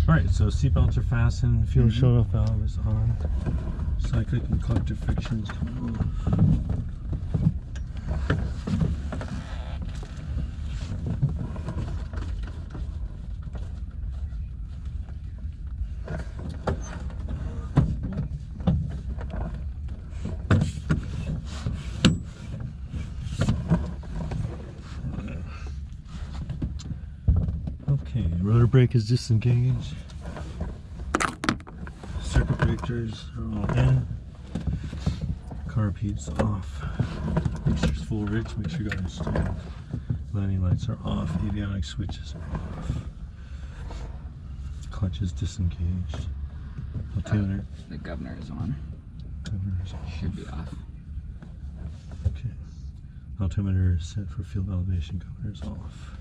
Alright, so seatbelts are fastened, fuel shut-off valve is on, cyclic and collector frictions coming off. Okay, rotor brake is disengaged. Circuit breakers are all in. Carb heat's off. Mixture's full rich, mixture got installed. Landing lights are off, avionics switches are off. Clutch is disengaged. Altimeter. The governor is on. Governor's off. Should be off. Okay. Altimeter is set for field elevation, governor's off.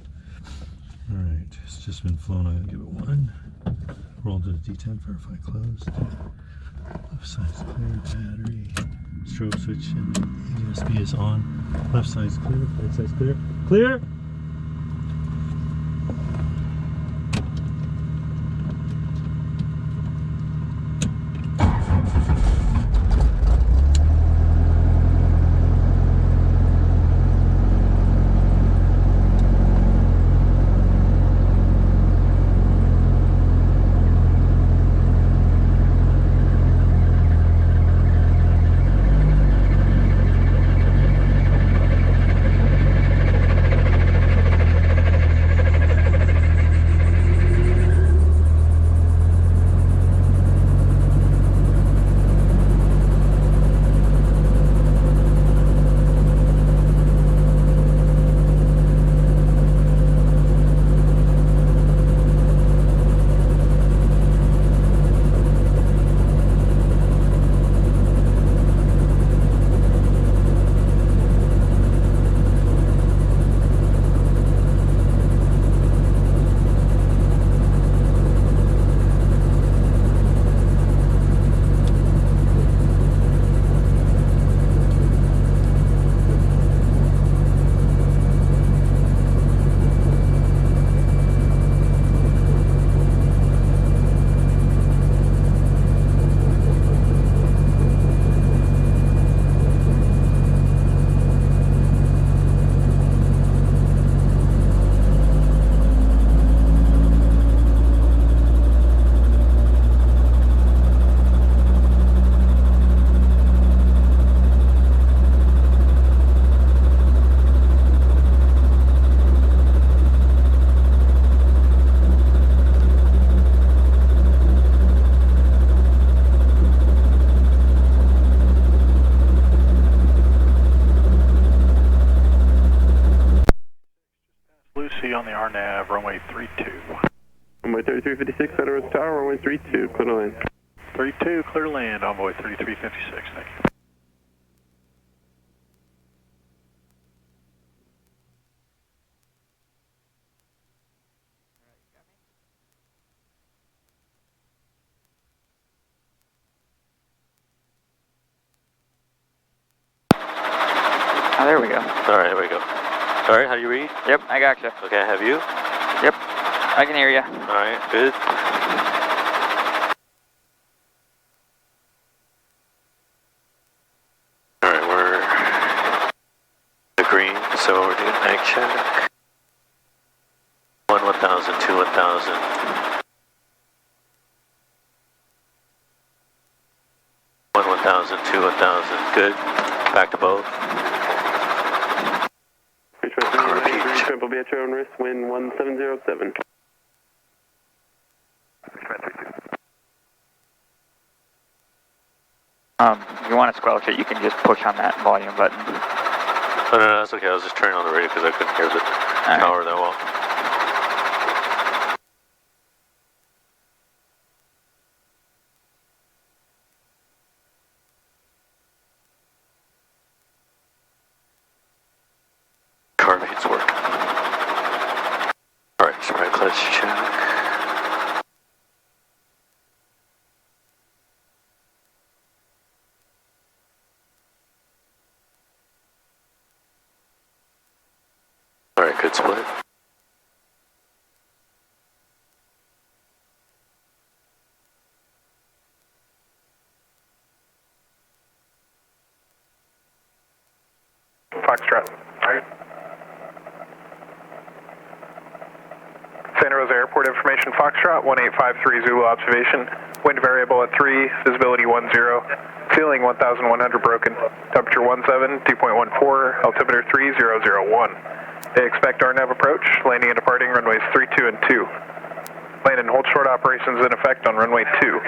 Alright, it's just been flown, I'm gonna give it 1. Roll to the D10, verify closed. Left side's clear, battery, strobe switch, and USB is on. Left side's clear, right side's clear. Clear! On the RNAV, runway 32. Runway 3356, Autorotation Tower, runway 32, clear to land. 32, clear to land, envoy 3356, thank you. Oh, there we go. Alright, here we go. Alright, how do you read? Yep, I gotcha. Okay, I have you? Yep, I can hear you. Alright, good. Alright, we're the green, so we're doing mag check. 1,000, 2, 1,000. 1,000, 2, 1,000. Good. Back to both. Triple be at your own risk, wind 1707. If you want to squelch it, you can just push on that volume button. Oh, no, that's okay. I was just turning on the radio because I couldn't hear the tower that well. Carbeads work. Alright, so right clutch check. Alright, good split. Foxtrot. Santa Rosa Airport information, Foxtrot, 1853 Zulu observation. Wind variable at 3, visibility 10. Ceiling 1,100 broken. Temperature 17, 2.14, altimeter 3001. They expect RNAV approach, landing and departing runways 32 and 2. Land and hold short operations in effect on runway 2.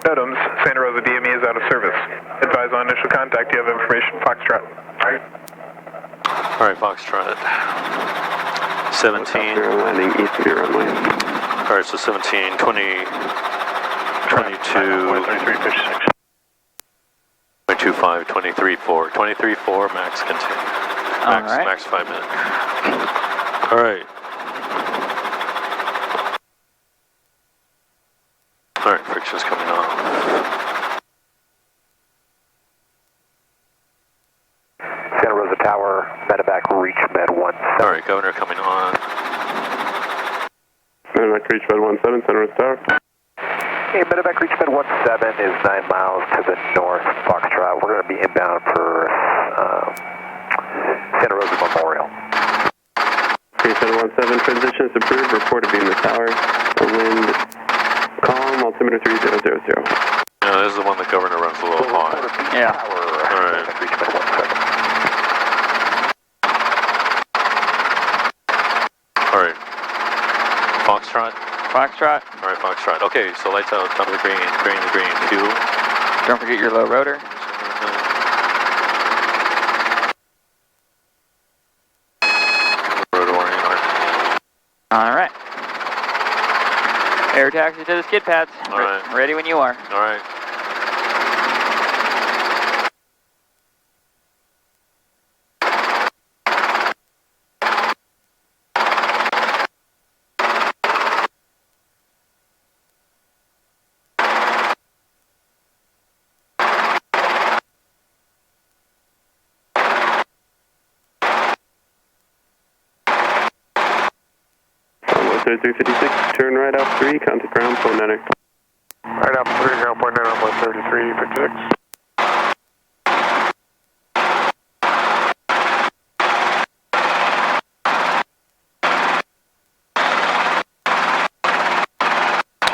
NOTAMs, Santa Rosa DME is out of service. Advise on initial contact, you have information, Foxtrot. Alright, Foxtrot. 17. Landing east of your runway. Alright, so 17, 20, 22, 25, 23, 4. 23, 4, max continue. Max 5 minutes. Alright. Alright, friction's coming off. Santa Rosa Tower, medevac reach med 17. Alright, Governor coming on. Medevac reach bed 17, Santa Rosa Tower. Okay, medevac reach med 17 is 9 miles to the north, Foxtrot. We're going to be inbound for Santa Rosa Memorial. Okay, Santa 17, transition is approved. Report to be in the tower. The wind calm, altimeter 3000. Yeah, this is the one the Governor runs a little high. Yeah. Alright. Reach med 17. Alright. Foxtrot? Foxtrot. Alright, Foxtrot. Okay, so lights out, top of the green, fuel. Don't forget your low rotor. Rotor oriented. Alright. Air taxi to the skid pads. Alright. Ready when you are. Alright. Almost 3356, turn right off 3, contact ground, point niner. Right up 3, ground point 9 on 3356.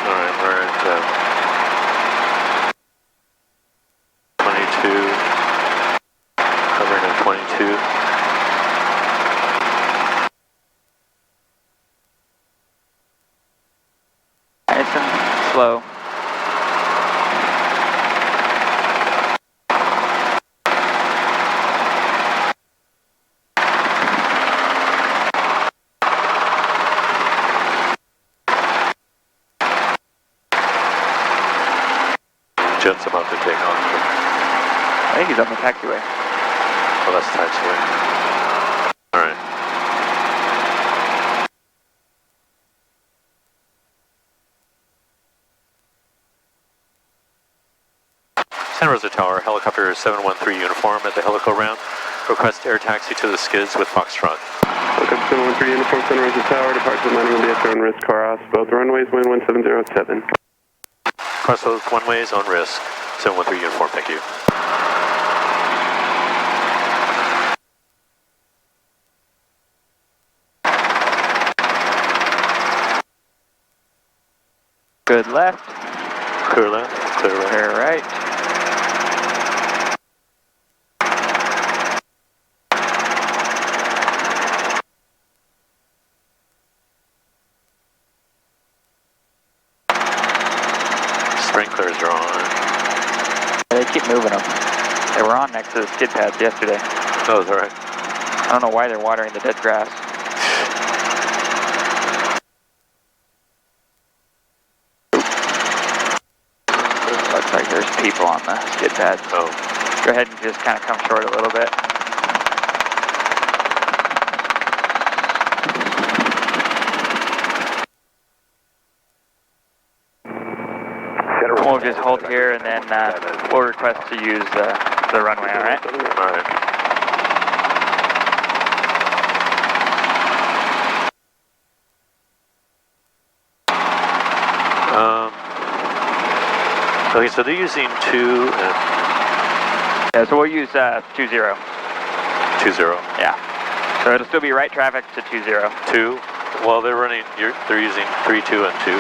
Alright, we're at 22. Covering at 22. Nice and slow. Jet's about to take off. I think he's on the taxiway. Oh, that's taxiway. Alright. Santa Rosa Tower, helicopter 713 uniform at the Helico round. Request air taxi to the Skids with Foxtrot. Helicopter 713 uniform, Santa Rosa Tower, departure landing will be at your own risk, car off, both runways, wind 1707. Cross both one ways on risk. 713 uniform, thank you. Good left. Clear left, clear right. Clear right. Sprinklers are on. They keep moving them. They were on next to the skid pads yesterday. Oh, is that right? I don't know why they're watering the dead grass. Looks like there's people on the skid pads. Oh. Go ahead and just kind of come short a little bit. We'll just hold here and then we'll request to use the runway, alright? Alright. Okay, so they're using 2 and... Yeah, so we'll use 20. 20, 20. Yeah. So it'll still be right traffic to 20. 2. Well, they're running. They're using 3-2 and 2.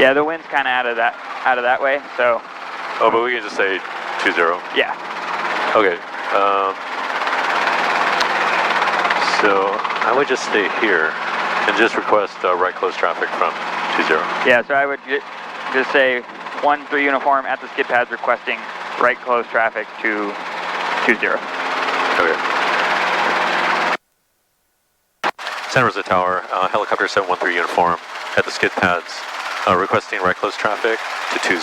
Yeah, the wind's kind of out of that way. So. Oh, but we can just say 20. Yeah. Okay. So I would just stay here and just request right close traffic from 20. Yeah. So I would just say 13 uniform at the skid pads requesting right close traffic to 20. Okay. Santa Rosa Tower, helicopter 713 uniform at the skid pads, requesting right close traffic to 20.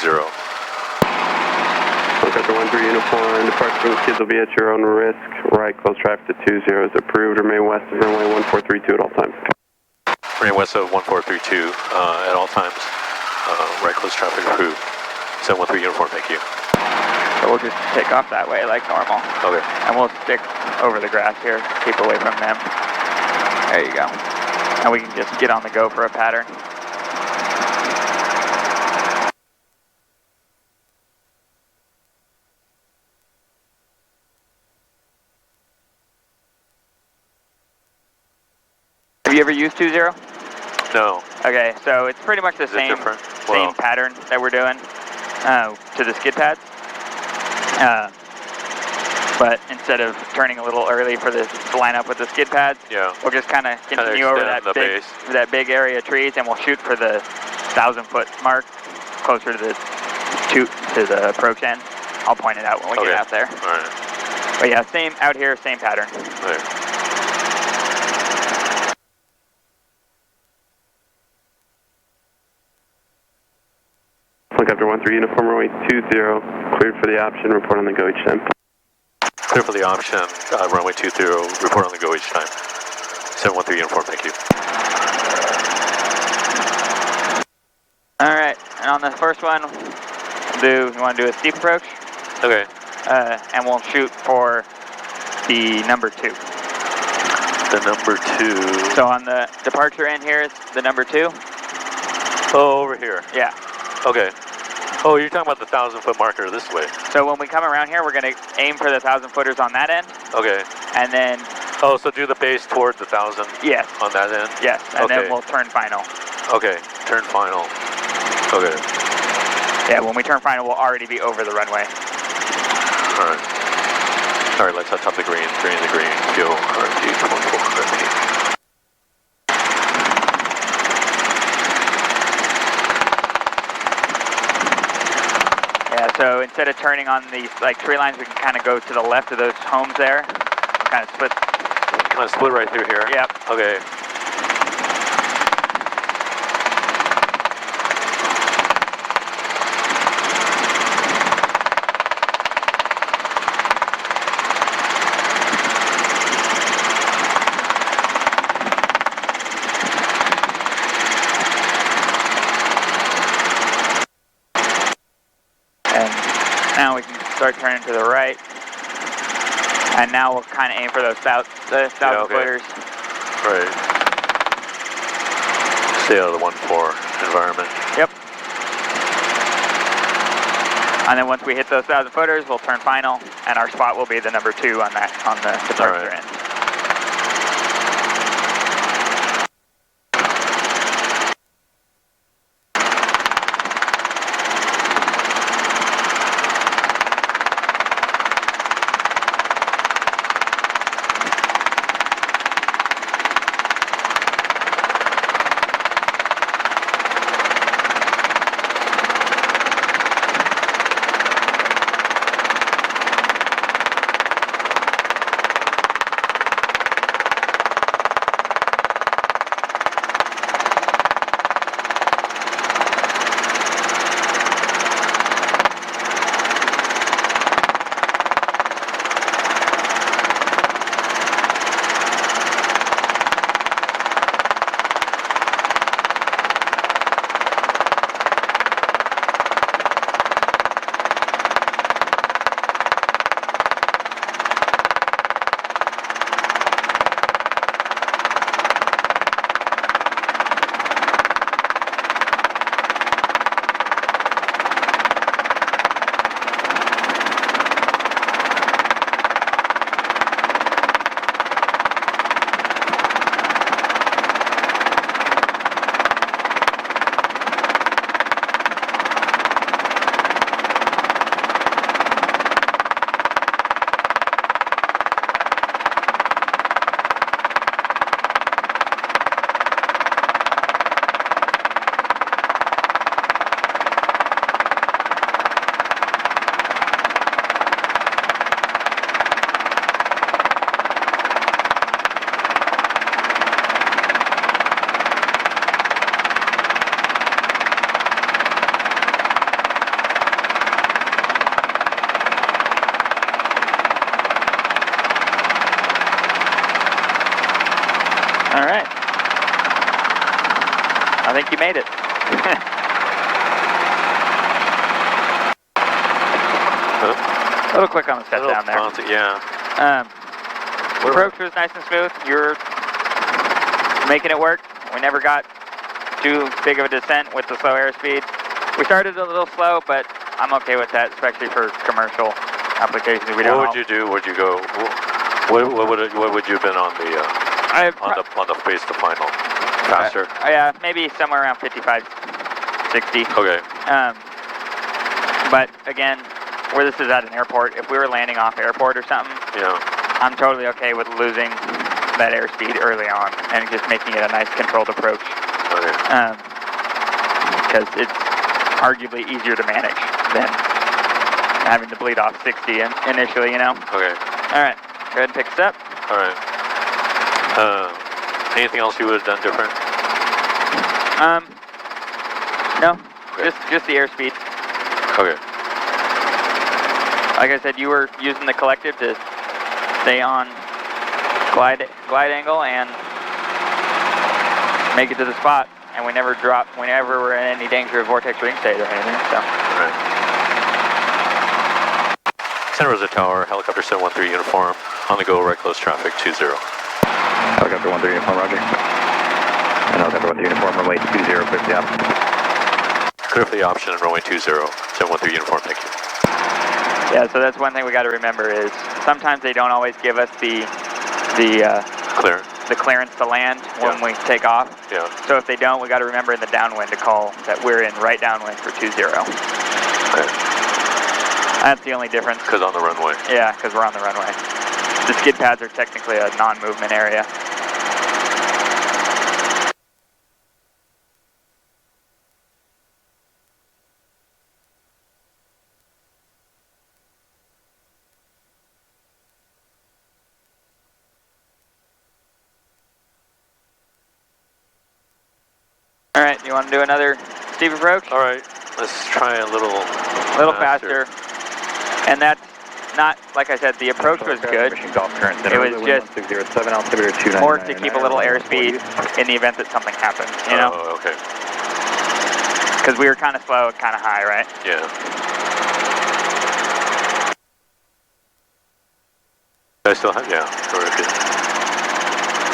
Helicopter 13 uniform, departure from the skids will be at your own risk. Right close traffic to 20 is approved. Remain west of runway 1432 at all times. Remain west of 1432 at all times. Right close traffic approved. 713 uniform, thank you. So we'll just take off that way like normal. Okay. And we'll stick over the grass here, keep away from them. There you go. And we can just get on the go for a pattern. Have you ever used 20? No. Okay, so it's pretty much the same pattern that we're doing to the skid pads. But instead of turning a little early for this to line up with the skid pads, we'll just kind of continue over that big area of trees, and we'll shoot for the 1,000-foot mark closer to the approach end. I'll point it out when we get out there. All right. But yeah, same out here, same pattern. Okay. Helicopter 13 uniform runway 20, cleared for the option, report on the go each time. Clear for the option, runway 20, report on the go each time. 713 uniform, thank you. All right, and on the first one, you want to do a steep approach? Okay. And we'll shoot for the number 2. The number 2. So on the departure end here, it's the number 2. Oh, over here. Yeah. Okay. Oh, you're talking about the 1,000-foot marker this way. So when we come around here, we're going to aim for the 1,000-footers on that end. Okay. And then... Oh, so do the base towards the 1,000? Yes. On that end? Yes, and then we'll turn final. Okay, turn final. Okay. Yeah, when we turn final, we'll already be over the runway. All right. All right, let's top the green, the green, go RG24. So instead of turning on these tree lines, we can kind of go to the left of those homes there. Kind of split. Kind of split right through here? Yep. Okay. Now we can start turning to the right. And now we'll kind of aim for those 1,000-footers. Right. Stay out of the 1-4 environment. Yep. And then once we hit those 1,000-footers, we'll turn final, and our spot will be the number 2 on the departure end. I think you made it. A little quick on the set down there. Yeah. Approach was nice and smooth. You're making it work. We never got too big of a descent with the slow airspeed. We started a little slow, but I'm okay with that, especially for commercial applications. We don't. What would you do? Would you go? What would you have been on the on the face to final? Faster? Yeah, maybe somewhere around 55, 60. Okay. But again, where this is at an airport, if we were landing off airport or something, yeah, I'm totally okay with losing that airspeed early on and just making it a nice controlled approach. Okay. Because it's arguably easier to manage than having to bleed off 60 initially, you know? Okay. All right, go ahead and pick us up. All right. Anything else you would have done different? No, okay. just the airspeed. Okay. Like I said, you were using the collective to stay on glide angle and make it to the spot, and we never dropped. We never were in any danger of vortex ring state or anything. So. Right. Santa Rosa Tower, helicopter 713 uniform, on the go, right close traffic 20. Helicopter 13 uniform, roger. And helicopter 13 uniform, runway 20, clear for the option. Clear for the option and runway 20, 713 uniform, thank you. Yeah, so that's one thing we got to remember is sometimes they don't always give us the clearance to land when we take off. Yeah. So if they don't, we got to remember in the downwind to call that we're in right downwind for 20. Okay. That's the only difference. Because on the runway. Yeah, because we're on the runway. The skid pads are technically a non-movement area. All right, you want to do another steep approach? All right, let's try a little faster. And that's not, like I said, the approach was good. It was just more to keep a little airspeed in the event that something happens, you know? Oh, okay. Because we were kind of slow and kind of high, right? Yeah. I still have, yeah, we're good.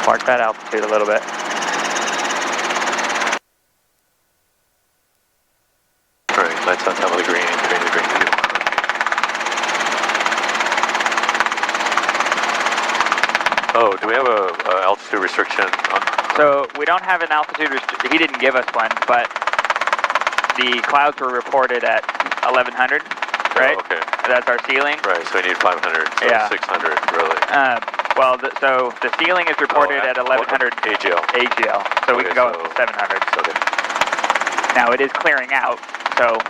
Mark that altitude a little bit. All right, lights on top of the green, green to green fuel. Oh, do we have a altitude restriction on? So we don't have an altitude restriction. He didn't give us one, but the clouds were reported at 1100, right? Oh, okay. That's our ceiling. Right, so we need 500, so yeah. 600 really. Well, so the ceiling is reported at 1100 AGL. AGL, so we can go up to 700. Okay. Now it is clearing out, so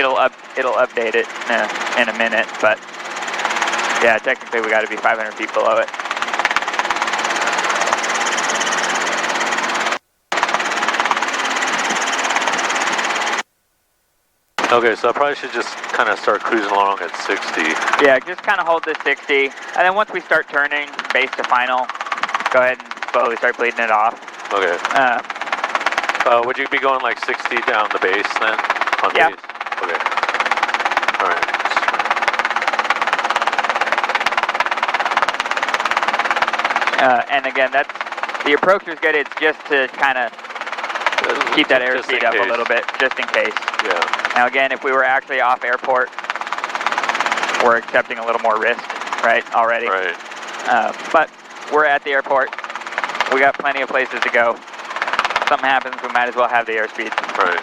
it'll update it in a minute, but yeah, technically we got to be 500 feet below it. Okay, so I probably should just kind of start cruising along at 60. Yeah, just kind of hold this 60, and then once we start turning base to final, go ahead and slowly start bleeding it off. Okay. Would you be going like 60 down the base then? On yeah. base? Okay. All right. And again, that's the approach is good. It's just to kind of keep that airspeed up a little bit, just in case. Yeah. Now again, if we were actually off airport, we're accepting a little more risk, right, already. Right. But we're at the airport. We got plenty of places to go. If something happens, we might as well have the airspeed. Right.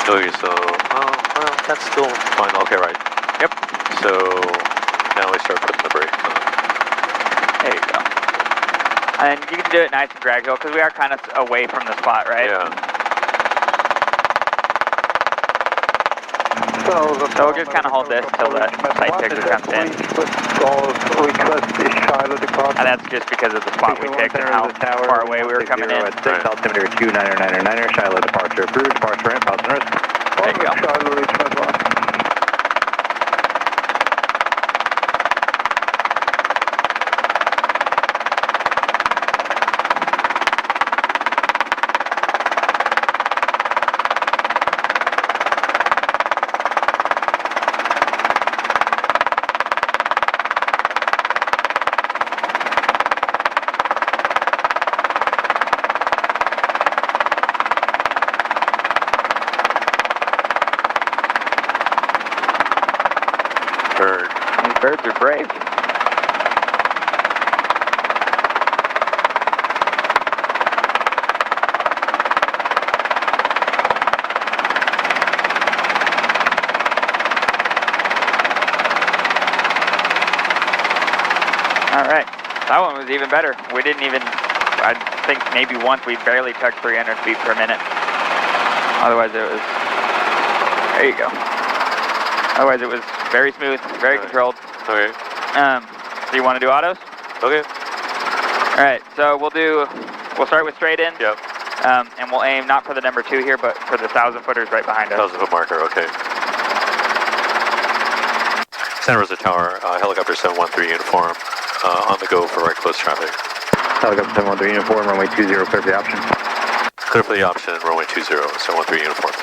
Okay, so, well, that's still fine. Okay, right. Yep. So, now we start putting the brakes on. There you go. And you can do it nice and gradual, because we are kind of away from the spot, right? Yeah. So we'll just kind of hold this till the site picture comes in. And that's just because of the spot we picked and how far away we were coming in. Right. Altimeter 2999er, Shiloh departure approved, departure ramp, House and risk. There you go. Birds are brave. All right, that one was even better. We didn't even, I think maybe once we barely touched 300 feet per minute. Otherwise it was, there you go. Otherwise it was very smooth, very controlled. Okay. So you want to do autos? Okay. All right, so we'll start with straight in. Yep. And we'll aim not for the number 2 here, but for the 1,000 footers right behind us. 1,000 foot marker, okay. Santa Rosa Tower, helicopter 713 uniform, on the go for right close traffic. Helicopter 713 uniform, runway 20, clear for the option. Clear for the option, runway 20, 713 uniform.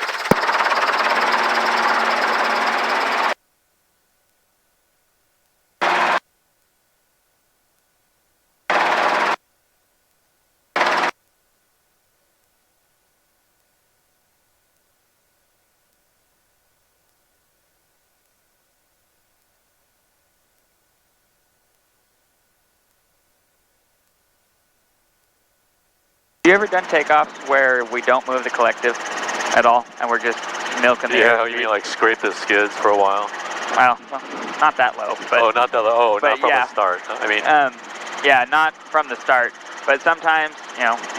You ever done takeoffs where we don't move the collective at all, and we're just milking the Yeah, airspeed? you mean like scrape the skids for a while? Well, not that low, but... Oh, not that low. Oh, not from yeah. the start. I mean... yeah, not from the start, but sometimes,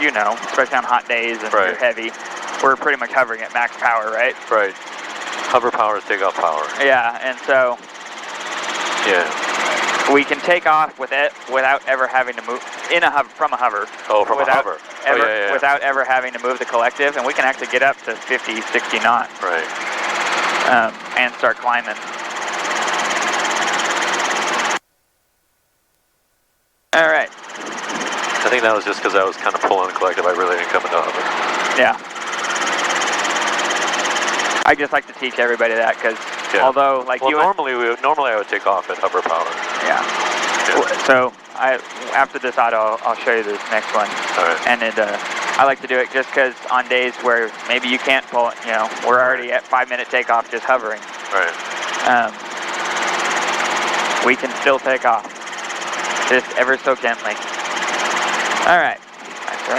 you know, especially on hot days and Right. you're heavy, we're pretty much hovering at max power, right? Right. Hover power is takeoff power. Yeah, and so... Yeah. We can take off with it without ever having to move from a hover. Oh, from without a hover. Ever, yeah. Without ever having to move the collective, and we can actually get up to 50, 60 knots. Right. And start climbing. All right. I think that was just because I was kind of pulling the collective. I really didn't come into hover. Yeah. I just like to teach everybody that because although like normally I would take off at hover power. Yeah. So after this auto, I'll show you this next one. All right. And I like to do it just because on days where maybe you can't pull it, we're already at 5-minute takeoff just hovering. Right. We can still take off, just ever so gently. All right.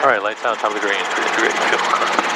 All right, lights out, top of the green, 3 fuel.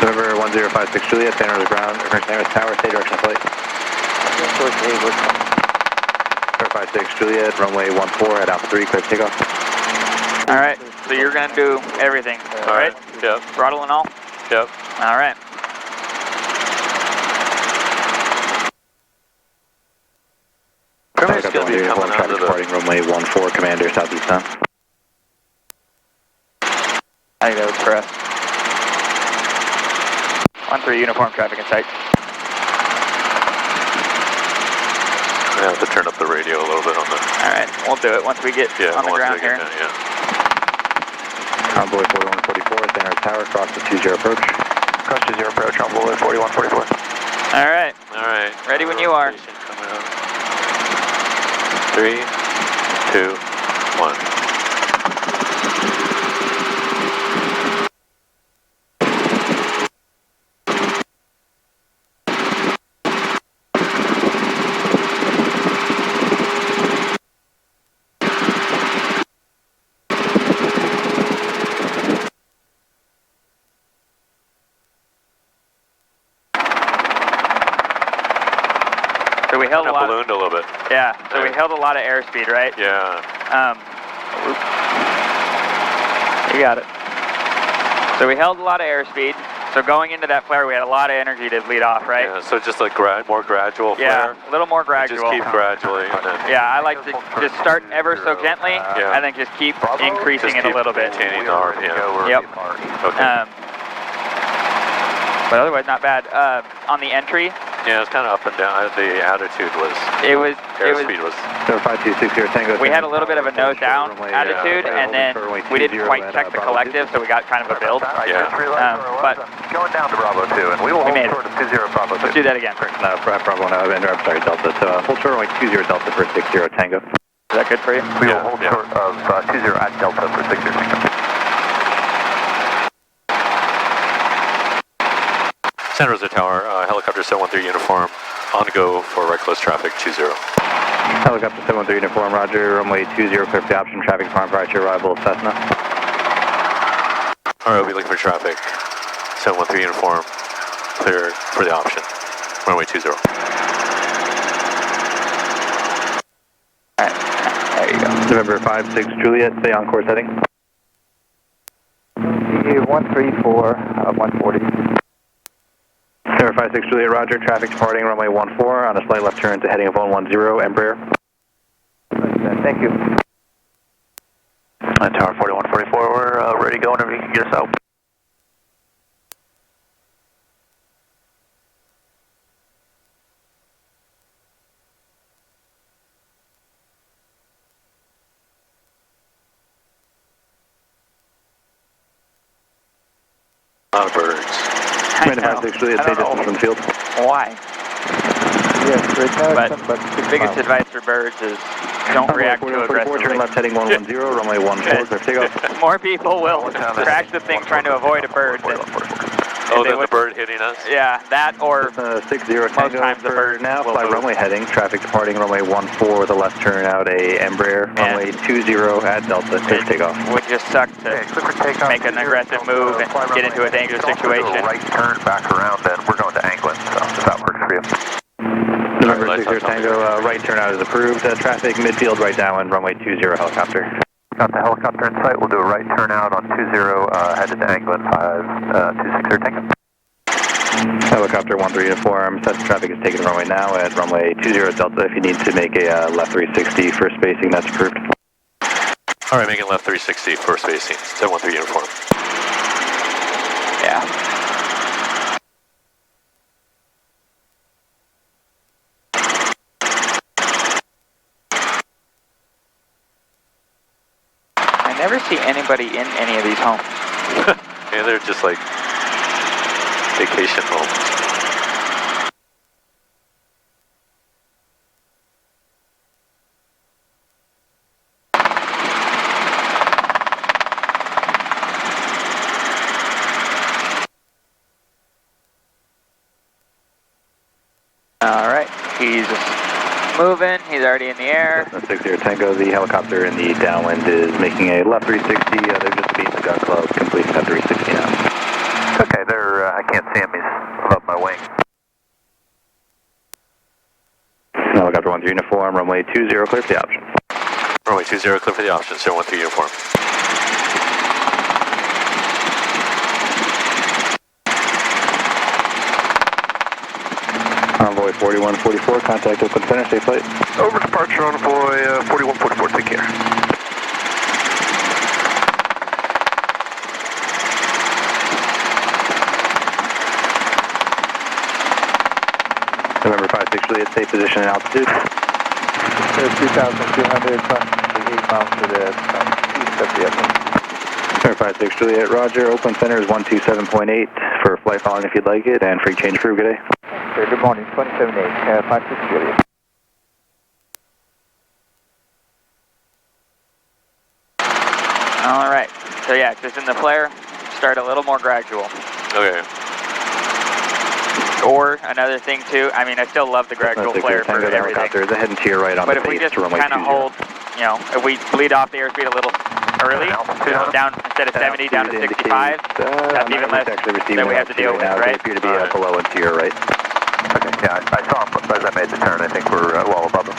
November 1056 Juliet, Santa Rosa ground, reference Santa Rosa Tower, stay direction of flight. 056 Juliet, runway 14 at Alpha 3, clear takeoff. All right, so you're gonna do everything, All right? Yep. Throttle and all? Yep. All right. It's going to be coming out of the... Departing runway 14, Commander, southeast now. I think that was for us. 13 uniform traffic in sight. I have to turn up the radio a little bit on the... All right, we'll do it once we get on the ground here. Convoy 4144, Santa Rosa Tower, cross the 20 approach. Cross 20 approach, Envoy 4144. All right. All right. Ready when you are. Coming up. 3, 2, 1. So we held a lot. Ballooned a little bit. Yeah. So we held a lot of airspeed, right? Yeah. You got it. So we held a lot of airspeed. So going into that flare, we had a lot of energy to lead off, right? Yeah. So just like more gradual flare. Yeah, a little more gradual. Just keep gradually. And then Yeah, I like to just start ever so gently, Yeah. and then just keep increasing just it a little bit. Maintaining the RPM. Yep. Okay. But otherwise, not bad. On the entry, Yeah, it's kind of up and down. The attitude was. Airspeed was. 5260 Tango. We had a little bit of a nose down attitude, and then we didn't quite check the collective, so we got kind of a build. Yeah. But going down to Bravo 2, and we will we made hold it. short of 20 Bravo 2. Let's do that again. No, Bravo, no, I'm sorry, Delta. So hold short runway 20 Delta for 60 Tango. Is that good for you? We will hold short of 20 at Delta for 60 Tango. Santa Rosa Tower, helicopter 713 uniform, on go for right close traffic 20. Helicopter 713 uniform, roger, runway 20, clear for the option, traffic department prior to arrival of Cessna. All right, we'll be looking for traffic. 713 uniform, clear for the option, runway 20. All right, there you go. November 56 Juliet, stay on course heading. 134, 140. November 56 Juliet, roger, traffic departing runway 14 on a slight left turn to heading of 110, Embraer. Thank you. Tower 4144, we're ready to go whenever you can get us out. A lot of birds. I know. 56 Juliet, stay distance from the field. Why? Yes, But the biggest advice for birds is don't react too aggressively. Turn left heading 110, runway 14, clear takeoff. More people will crash the thing trying to avoid a bird than Oh, they then the would- bird hitting us? Yeah, that or 60 most Tango times the for bird now, will fly move. runway heading, traffic departing runway 14 with a left turn out, a Embraer, runway 20 at Delta, clear for takeoff. would just suck to make an aggressive move and get into a dangerous situation. Right turn back around, then we're going to Anglin, so if that works for you. November Alright, 60 Tango, right turn out is approved, traffic midfield right downwind, runway 20 helicopter. Got the helicopter in sight, we'll do a right turn out on 20, headed to Anglin, 5260 Tango. Helicopter 13 uniform, set traffic is taken runway now at runway 20 Delta. If you need to make a left 360 for spacing, that's approved. All right, making left 360 for spacing, 713 uniform. Yeah. I never see anybody in any of these homes. Yeah, they're just like vacation homes. All right, he's moving. He's already in the air. 60 Tango, the helicopter in the downwind is making a left 360. They're just being the gun club, completing that 360 now. Okay, I can't see him. He's above my wing. Helicopter 13 uniform, runway 20, clear for the option. Runway 20, clear for the option, 713 uniform. Envoy 4144, contact Oakland Center, safe flight. Over departure envoy 4144, take care. November 56 Juliet, safe position and altitude. 2,200, 8 miles to the east of the airport. November 56 Juliet, roger. Oakland Center is 127.8 for flight following if you'd like it, and free change crew, good day. Helicopter, good morning, 27-8, 56 Juliet. All right, so yeah, just in the flare, start a little more gradual. Okay. Or another thing too, I mean, I still love the gradual flare for everything. Helicopter is heading to your right on but the if we base just to runway kind of 20. hold, you know, if we bleed off the airspeed a little early, down instead of 70 down to 65, that's even less that we have to deal with, now. right? They appear to be below and to your right. Okay, yeah, I saw him as I made the turn. I think we're well above him.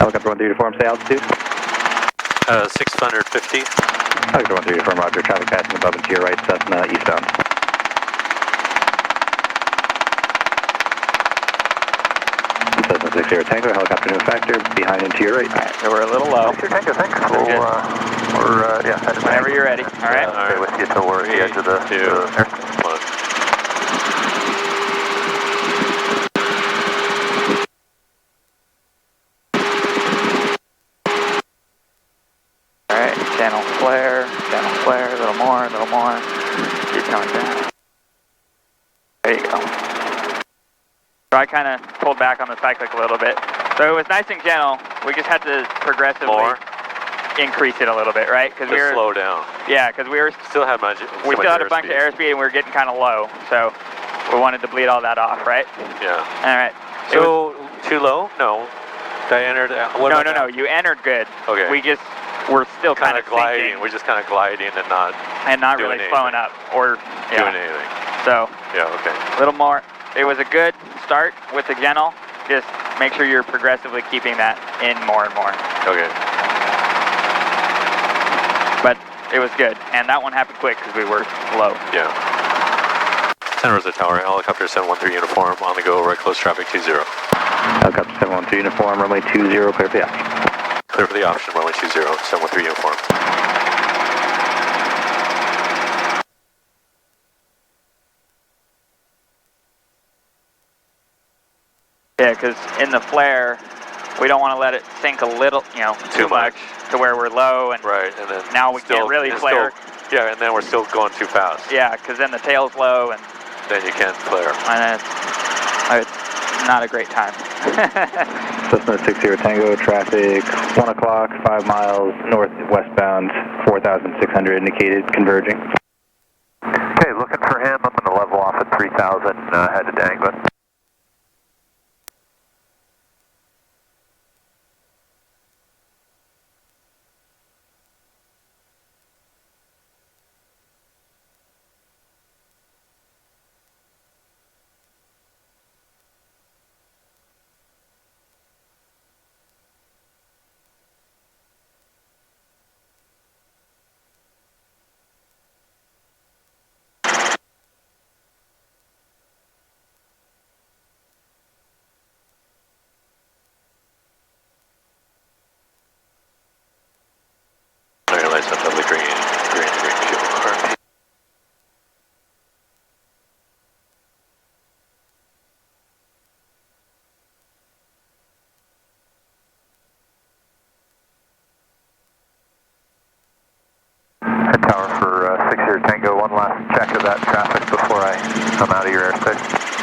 Helicopter 13 to form, say altitude. 650. Helicopter 13 to form, roger. Traffic passing above and to your right, Cessna eastbound. Cessna 60 Tango, helicopter new factor, behind and to your right. Alright, so we're a little low. 60 Tango, thanks. We're headed Whenever you're ready, alright? Stay with you till we're at the edge of the airspace. Alright, channel flare, a little more, keep coming down. There you go. So I kind of pulled back on the cyclic a little bit. So it was nice and gentle, we just had to progressively increase it a little bit, right? Because we were slow down. Yeah, because we still had much. We still had a bunch of airspeed and we were getting kind of low, so we wanted to bleed all that off, right? Yeah. All right. So too low? No. I entered. No. You entered good. Okay. We're still kind of gliding. sinking. We're just kind of gliding and not really slowing up or doing anything. So yeah, okay. A little more. It was a good start with the gentle. Just make sure you're progressively keeping that in more and more. Okay. But it was good, and that one happened quick because we were low. Yeah. Santa Rosa Tower, helicopter 713 uniform, on the go, right close traffic 20. Helicopter 713 uniform, runway 20, clear for the option. Clear for the option, runway 20, 713 uniform. Yeah, because in the flare, we don't want to let it sink a little, too much to where we're low, and and then now we can't really flare. And then we're still going too fast. Yeah, because then the tail's low, and then you can't flare. And it's not a great time. Cessna 60 Tango, traffic 1 o'clock, 5 miles northwestbound, 4,600 indicated, converging. Okay, looking for him. I'm going to level off at 3,000, headed to Anglin.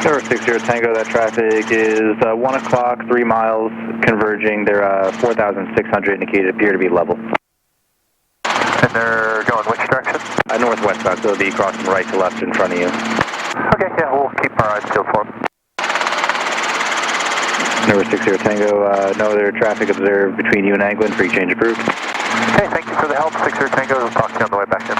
Tower 60 Tango, that traffic is 1 o'clock, 3 miles, converging. They're 4,600 indicated, appear to be level. And they're going which direction? Northwestbound, so they'll be crossing right to left in front of you. Okay, yeah, we'll keep our eyes peeled for them. Number 60 Tango, no other traffic observed between you and Anglin, free change approved. Okay, thank you for the help, 60 Tango, we'll talk to you on the way back in.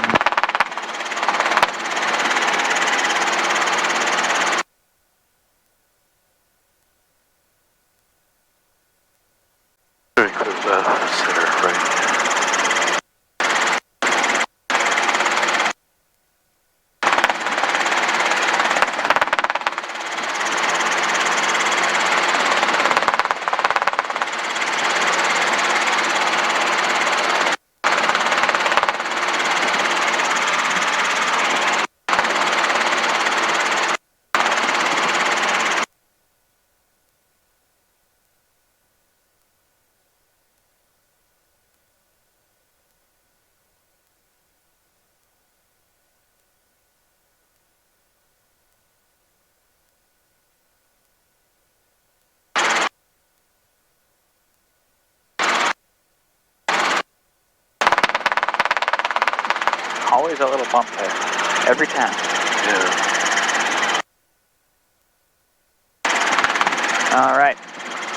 Always a little bump there. Every time. Yeah. All right.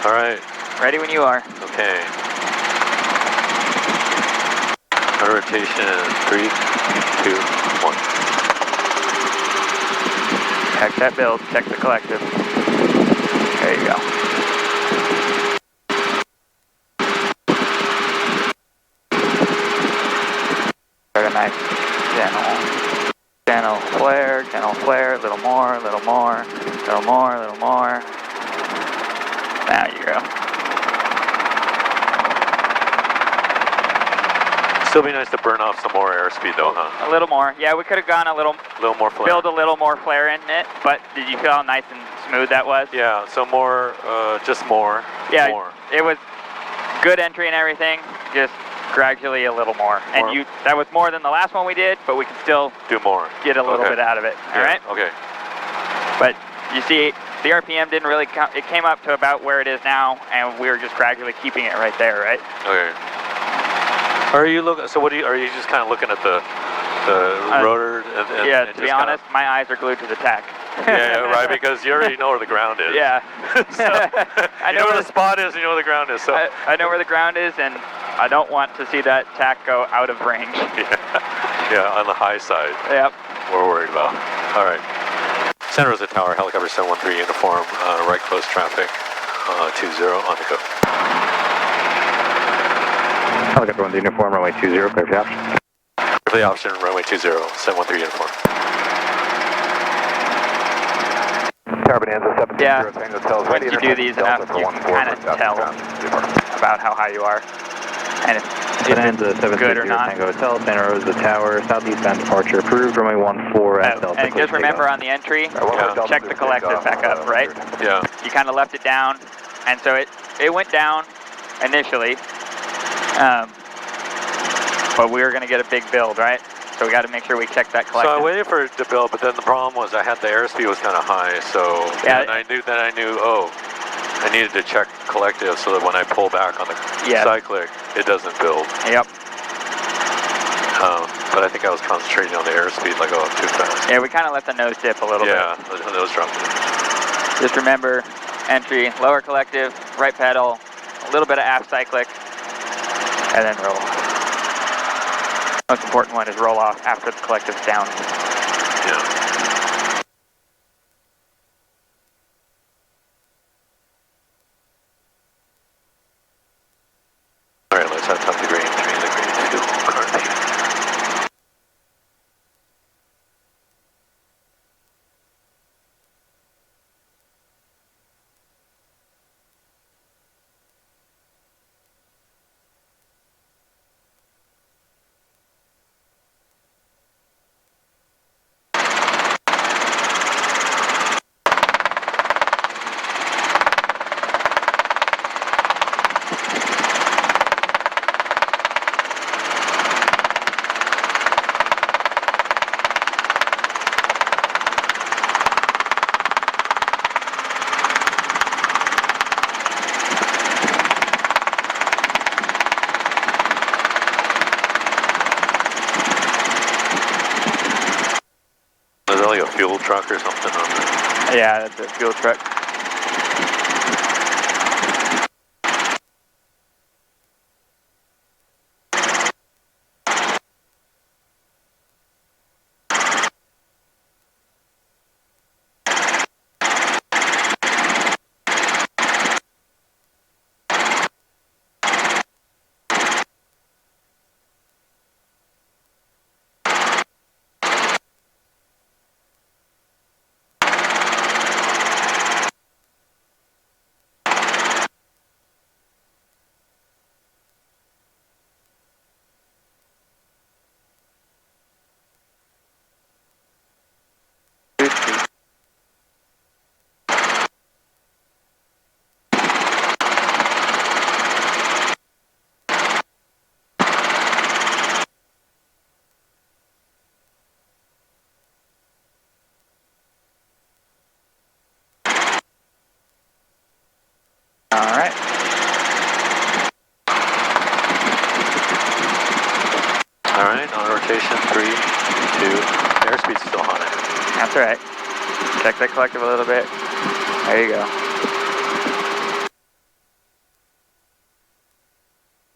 All right. Ready when you are. Okay. Rotation 3, 2, 1. Check that build. Check the collective. There you go. Very nice. Channel flare, a little more, a little more, a little more, a little more. There you go. Still be nice to burn off some more airspeed though, huh? A little more. Yeah, we could have gone a little more flare. Build a little more flare in it, but did you feel how nice and smooth that was? Yeah, so more, just more. Yeah, more. It was good entry and everything, just gradually a little more. And that was more than the last one we did, but we can still do more. Get a little bit out of it, all right? Okay. But you see, the RPM didn't really count. It came up to about where it is now, and we were just gradually keeping it right there, right? Okay. Are you looking? So what are you just kind of looking at the rotor? Yeah. To be honest, my eyes are glued to the tack. Yeah, right. Because you already know where the ground is. Yeah. So, I know where the spot is, and you know where the ground is. So I know where the ground is, and I don't want to see that tack go out of range. Yeah, on the high side. Yep. We're worried about. All right. Santa Rosa Tower, helicopter 713 uniform, right close traffic, 20 on the go. Helicopter 1 uniform, runway 20, clear for the option. Clear for the option, runway 20, 713 uniform. Tower Bonanza 720 Yeah. Tango tells Once you do these enough, you can kind of tell about how high you are. And if Bonanza it's good or 730 not. Tango Hotel, Santa Rosa Tower, southeast bound departure approved, runway 14 at Delta. And just remember on the entry, check the collective back up, right? Yeah. You kind of left it down, and so it went down initially, but we were going to get a big build, right? So we got to make sure we check that collective. So I waited for it to build, but then the problem was I had the airspeed was kind of high, so yeah, I knew, oh, I needed to check collective so that when I pull back on the cyclic, it doesn't build. Yep. But I think I was concentrating on the airspeed, like, oh, too fast. Yeah, we kind of let the nose dip a little bit. Yeah, the nose dropped. Just remember, entry, lower collective, right pedal, a little bit of aft cyclic, and then roll. Most important one is roll off after the collective's down. Yeah. All right, let's have top the green, 3 in the green, fuel, currently. Is that like a fuel truck or something on there? Yeah, that's a fuel truck. All right. All right, on rotation, 3, airspeed's still high. That's all right. Check that collective a little bit. There you go.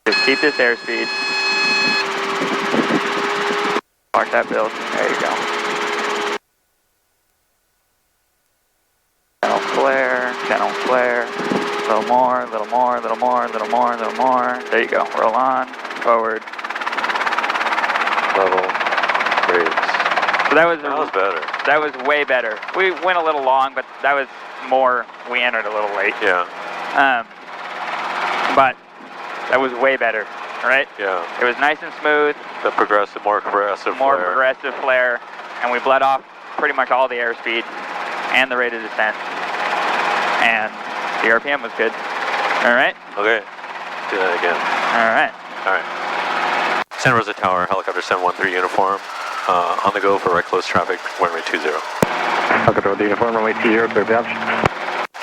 Just keep this airspeed. Park that build. There you go. Channel flare. A little more, little more, little more, little more, little more. There you go. Roll on. Forward. Level. Brakes. So that was better. That was way better. We went a little long, but that was more. We entered a little late. Yeah. But that was way better, right? Yeah. It was nice and smooth. The progressive, more progressive flare, and we bled off pretty much all the airspeed and the rate of descent, and the RPM was good. All right. Okay. Do that again. All right. All right. Santa Rosa Tower, helicopter 713 uniform. On the go for right close traffic, runway 20. Helicopter with the uniform, runway 20, clear for the option.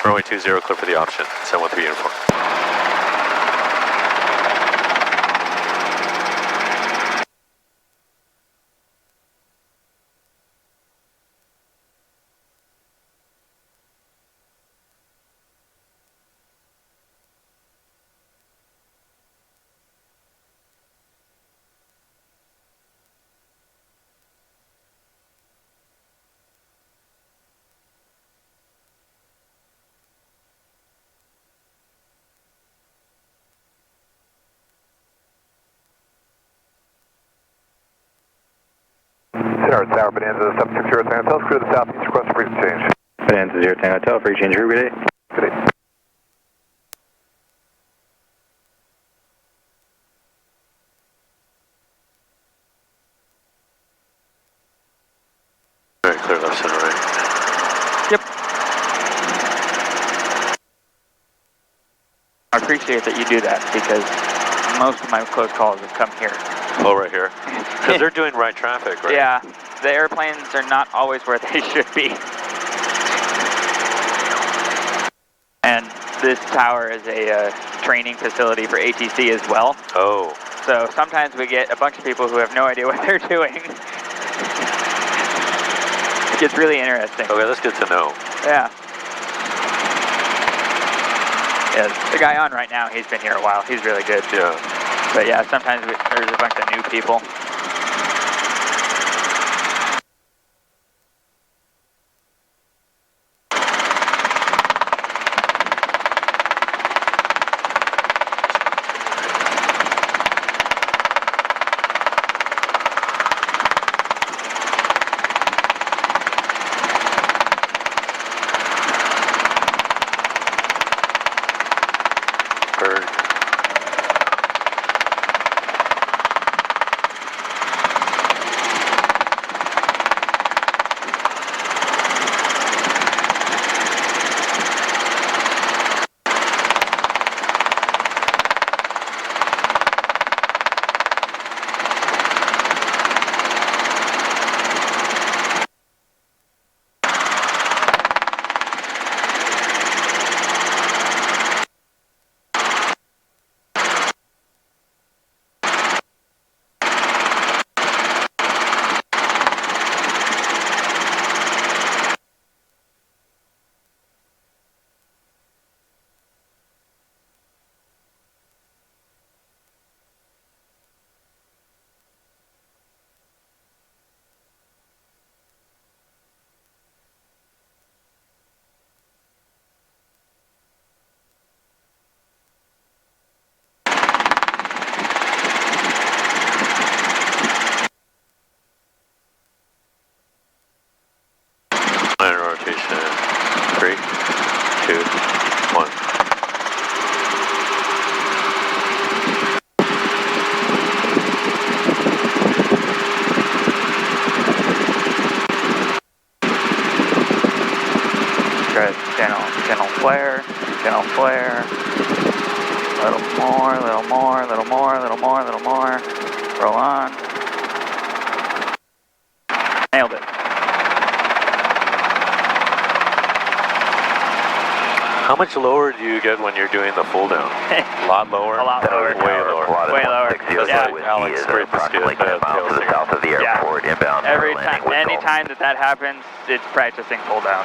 Runway 20, clear for the option, 713 uniform. Tower, Bonanza 760 Tango Hotel, clear to the southeast, request for change. Bonanza 0 Tango Hotel, free change, good day. Good day. Very clear left center right. Yep. I appreciate that you do that because most of my close calls have come here. Oh, right here. Because they're doing right traffic, right? Yeah, the airplanes are not always where they should be. And this tower is a training facility for ATC as well. Oh. So sometimes we get a bunch of people who have no idea what they're doing. It gets really interesting. Okay, that's good to know. Yeah. Yeah, the guy on right now, he's been here a while. He's really good. Yeah. But yeah, sometimes there's a bunch of new people. Rotation, 3, 2, 1. Good. Channel flare. Little more. Roll on. Nailed it. How much lower do you get when you're doing the full down? A lot lower? A lot lower. Way lower. Way lower. That's Yeah. like Alex scraped the skid. to the south of the airport, inbound. Every time, anytime anytime that happens, it's practicing pull down.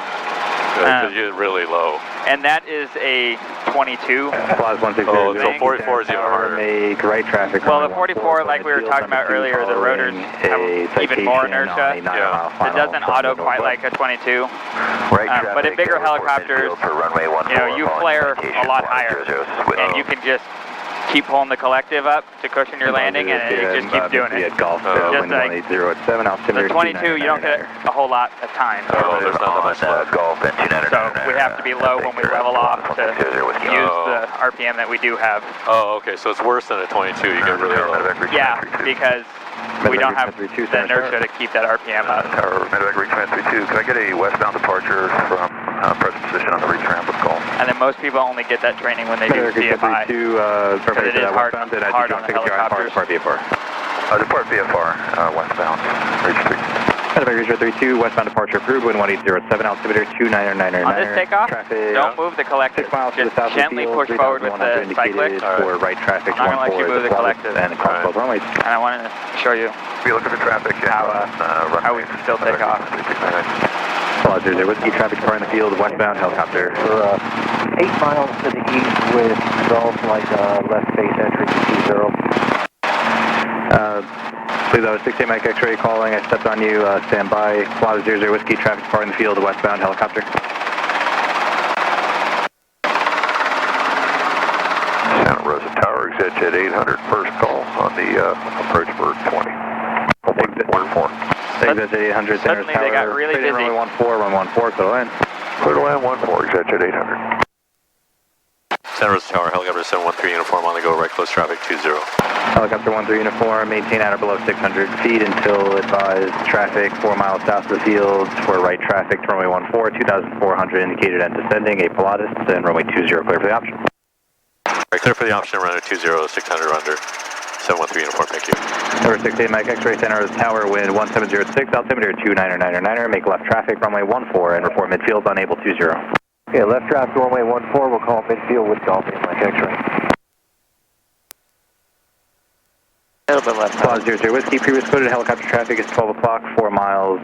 Because you're really low. And that is a 22. Plaza 160. Oh, so 44 is even harder. Make right traffic. Well, the 44, like we were talking about earlier, the rotors have even more inertia. It doesn't auto quite like a 22. But in bigger helicopters, you know, you flare a lot higher, and you can just keep pulling the collective up to cushion your landing, and it just keeps doing it. Just like the 22, you don't get a whole lot of time. Oh, there's not that much left. So we have to be low when we level off to use the RPM that we do have. Oh, okay, so it's worse than a 22, you get really low. Yeah, because we don't have the inertia to keep that RPM up. Tower, Medevac reach 32. Can I get a westbound departure from present position on the reach ramp with call? And then most people only get that training when they do CFI. Because it is hard on the helicopters. Depart VFR, westbound, reach 3. Medevac reach 32, westbound departure approved, wind 1807, altimeter 29999. On this takeoff, don't move the collective. 6 miles just gently push forward with the cyclic. For right traffic, I'm going to let you move the collective. And I wanted to show you Be looking for traffic. how we can still take off. Apologies, there whiskey traffic car in the field, westbound helicopter. We're 8 miles to the east with Gulf, like left face entry to 20. Please, that was 68 Mike X-ray calling. I stepped on you. Stand by. Plaza 00 whiskey traffic car in the field, westbound helicopter. Santa Rosa Tower, exit 800, first call on the approach for 20. 1-4. Exit 800, Santa Rosa Tower. Suddenly they got really busy. Runway 14, clear to land. Clear to land 1-4, exit 800. Santa Rosa Tower, helicopter 713 uniform on the go, right close traffic 20. Helicopter 13 uniform, maintain at or below 600 feet until advised traffic 4 miles south of the field for right traffic to runway 14, 2,400 indicated and descending, a Pilatus, and runway 20 clear for the option. Right, clear for the option, runway 20, 600 under, 713 uniform, thank you. Number 68 Mike X-ray, Santa Rosa Tower, wind 1706, altimeter 29999, make left traffic, runway 14, and report midfield unable 20. Yeah, left traffic, runway 14, we'll call midfield with Gulf, Mike X-ray. A little bit left. Plaza 00 whiskey, previous coded helicopter traffic is 12 o'clock, 4 miles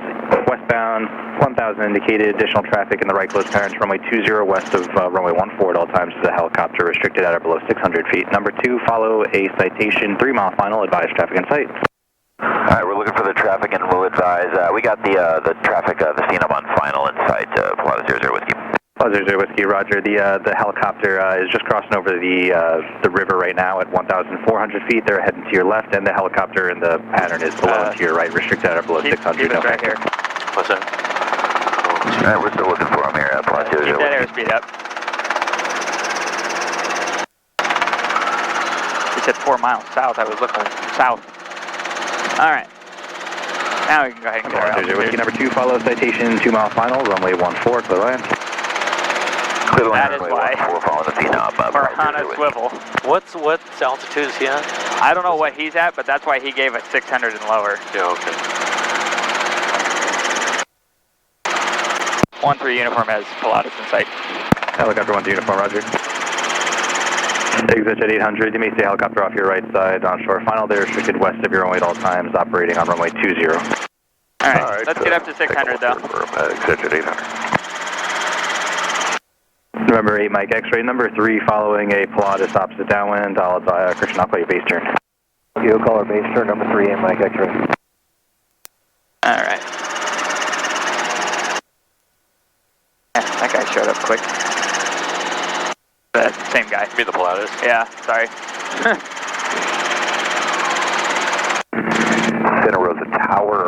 westbound, 1,000 indicated, additional traffic in the right close clearance, runway 20 west of runway 14 at all times to the helicopter, restricted at or below 600 feet. Number 2, follow a citation, 3 mile final, advise traffic in sight. Alright, we're looking for the traffic and we'll advise, we got the traffic, the CNM on final in sight, Plaza 00 whiskey. Plaza 00 whiskey, roger. The helicopter is just crossing over the river right now at 1,400 feet. They're heading to your left, and the helicopter in the pattern is below and to your right, restricted at or below 600. Keep us right here. What's that? Alright, we're still looking for him here, Plaza 00 Keep that whiskey. airspeed up. He said 4 miles south. I was looking south. All right. Now we can go ahead and get our altitude. Whiskey number 2, follow citation, 2 mile final, runway 14, clear land. That is why. Or on a swivel. What altitude is he at? I don't know what he's at, but that's why he gave us 600 and lower. Yeah, okay. 1-3 uniform has Pilatus in sight. Helicopter 1 uniform, roger. Exit at 800, you may stay helicopter off your right side, onshore final. They're restricted west of your runway at all times, operating on runway 20. All right, let's get up to 600 though. Exit 800. November 8 Mike X-ray, number 3 following a Pilatus opposite downwind. I'll advise Christian, I'll call you base turn. You call our base turn, number 3 and Mike X-ray. All right. That guy showed up quick. The same guy. You mean the Pilatus? Yeah, sorry. Santa Rosa Tower,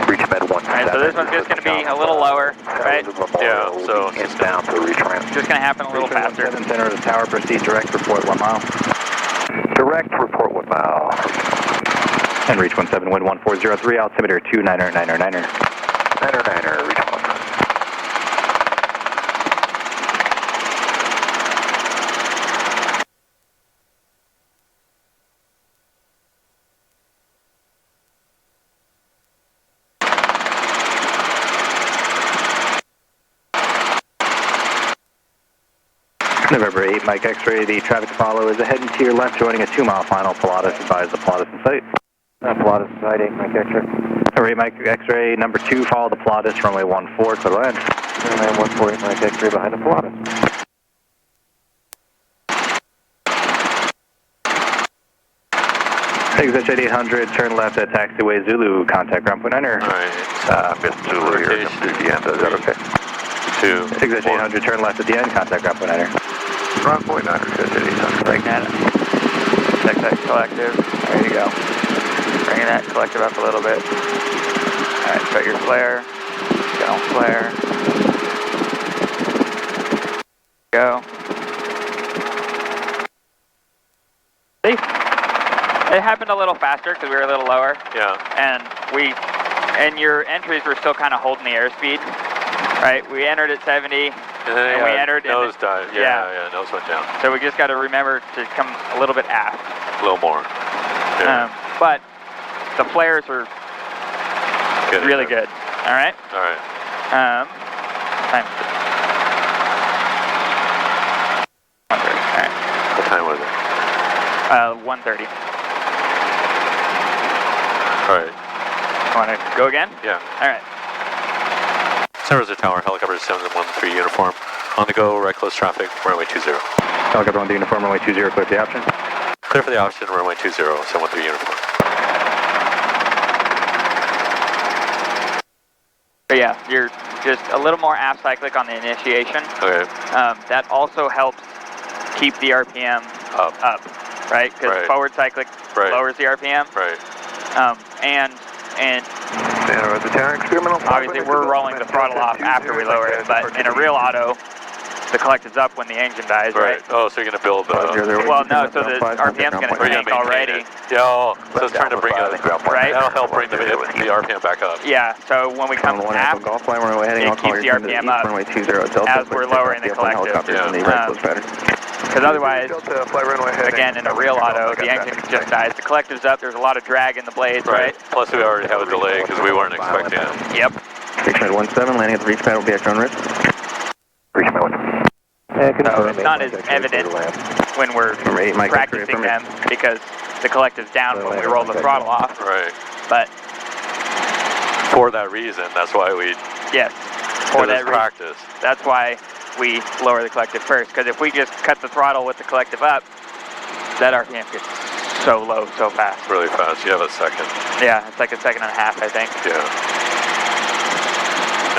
reach med 17. Alright, so this one's just going to be a little lower, right? Yeah, so it's down to reach ramp. Just going to happen a little faster. Center of the tower, proceed direct, report 1 mile. Direct, report 1 mile. And reach 17, wind 1403, altimeter 29999. 999, reach 1. November 8 Mike X-ray, the traffic to follow is ahead and to your left, joining a 2 mile final. Pilatus, advise the Pilatus in sight. Pilatus in sight, 8 Mike X-ray. Alright, Mike X-ray number 2, follow the Pilatus, runway 14, total end. Runway 14, Mike X-ray behind the Pilatus. Exit 800, turn left at taxiway Zulu, contact ground point enter. Alright, missed Zulu here, coming to the end, is that okay? 2. Exit 800, turn left at the end, contact ground point enter. Ground point enter, exit 800. Bring that, check that collective, there you go. Bringing that collective up a little bit. Alright, set your flare, don't flare. Go. See? It happened a little faster because we were a little lower. Yeah. And your entries were still kind of holding the airspeed, right? We entered at 70, and we entered nose dive. Yeah, nose went down. So we just got to remember to come a little bit aft. A little more. Yeah. But the flares were really good. All right. All right. Time. All right. What time was it? 1:30. All right. Want to go again? Yeah. All right. San Rosa Tower, helicopter 713 uniform. On the go, right close traffic, runway 20. Helicopter on the uniform, runway 20, clear for the option. Clear for the option, runway 20, 713 uniform. But yeah, you're just a little more aft cyclic on the initiation. Okay. That also helps keep the RPM up, right? Because forward cyclic lowers the RPM. Right. And the tower experimental. obviously we're rolling the throttle off after we lower it, but in a real auto, the collective's up when the engine dies, right? Oh, so you're going to build the... Well, no, so the RPM's going to tank already. Yeah, so it's trying to bring it, right? That'll help bring the RPM back up. Yeah, so when we come aft, it keeps the RPM up as we're lowering the collective. Because otherwise, again, in a real auto, the engine just dies. The collective's up, there's a lot of drag in the blades, right? Plus we already have a delay because we weren't expecting it. Yep. Reach pad 17, landing at the reach pad will be extra on risk. Reach pad 1. It's not as evident when we're practicing them because the collective's down when we roll the throttle off. Right. But for that reason, that's why we... Yes. For that practice. That's why we lower the collective first. Because if we just cut the throttle with the collective up, that RPM gets so low so fast. Really fast. You have a second. Yeah, it's like a second and a half, I think. Yeah.